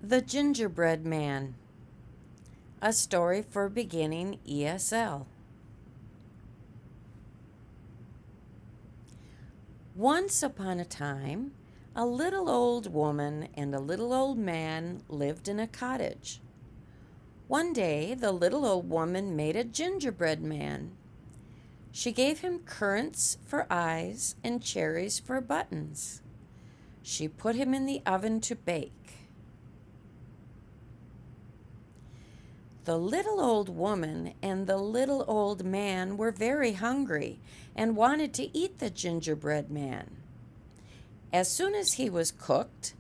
The Gingerbread Man, a story for beginning ESL. Once upon a time, a little old woman and a little old man lived in a cottage. One day, the little old woman made a gingerbread man. She gave him currants for eyes and cherries for buttons. She put him in the oven to bake. The little old woman and the little old man were very hungry and wanted to eat the gingerbread man. As soon as he was cooked,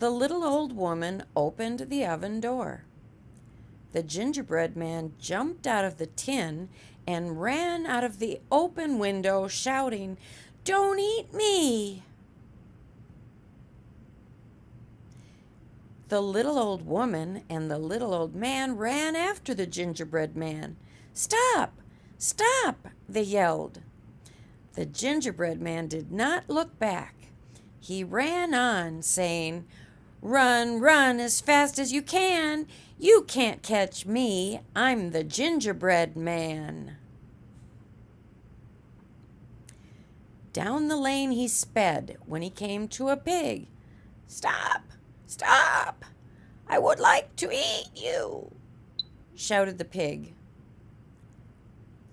the little old woman opened the oven door. The gingerbread man jumped out of the tin and ran out of the open window shouting, "Don't eat me!" The little old woman and the little old man ran after the gingerbread man. "Stop! Stop!" they yelled. The gingerbread man did not look back. He ran on, saying, "Run, run as fast as you can. You can't catch me. I'm the gingerbread man." Down the lane he sped when he came to a pig. "Stop! Stop! I would like to eat you!" shouted the pig.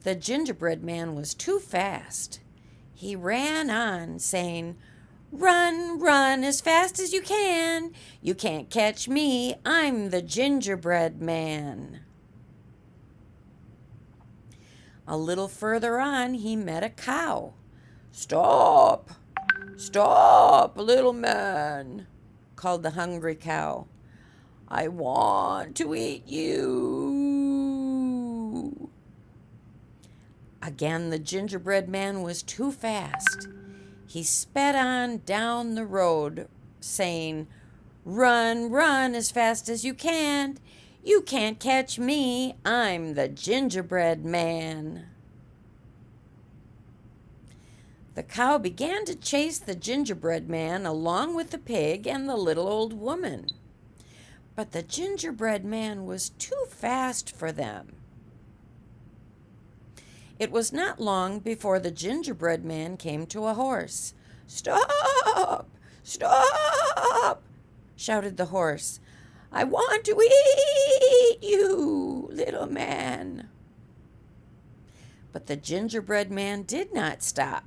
The gingerbread man was too fast. He ran on, saying, "Run, run as fast as you can. You can't catch me. I'm the gingerbread man." A little further on, he met a cow. "Stop! Stop, little man!" called the hungry cow. "I want to eat you." Again, the gingerbread man was too fast. He sped on down the road, saying, "Run, run as fast as you can. You can't catch me. I'm the gingerbread man." The cow began to chase the gingerbread man along with the pig and the little old woman. But the gingerbread man was too fast for them. It was not long before the gingerbread man came to a horse. "Stop! Stop!" shouted the horse. "I want to eat you, little man." But the gingerbread man did not stop.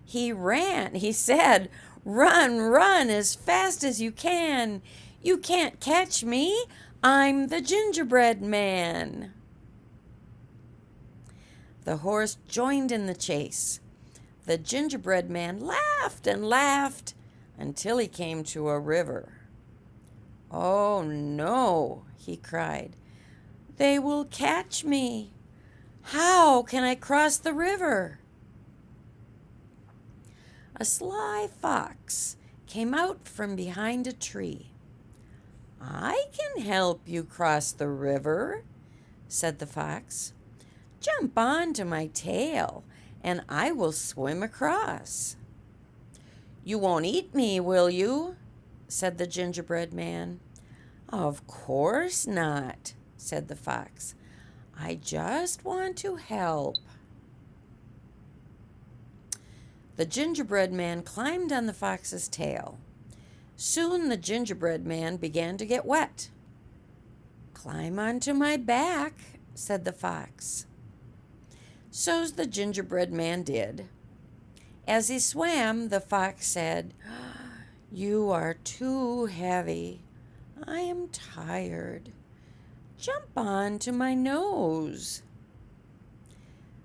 He ran. He said, "Run, run as fast as you can. You can't catch me. I'm the gingerbread man." The horse joined in the chase. The gingerbread man laughed and laughed until he came to a river. "Oh no," he cried. "They will catch me. How can I cross the river?" A sly fox came out from behind a tree. "I can help you cross the river," said the fox. "Jump onto my tail, and I will swim across." "You won't eat me, will you?" said the gingerbread man. "Of course not," said the fox. "I just want to help." The gingerbread man climbed on the fox's tail. Soon the gingerbread man began to get wet. "Climb onto my back," said the fox. So the gingerbread man did. As he swam, the fox said, "You are too heavy. I am tired. Jump onto my nose."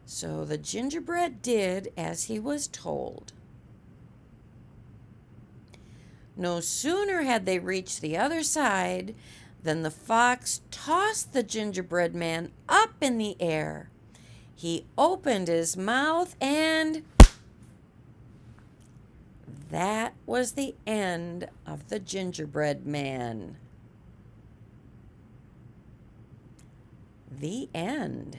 So the gingerbread did as he was told. No sooner had they reached the other side than the fox tossed the gingerbread man up in the air. He opened his mouth and that was the end of the gingerbread man. The end.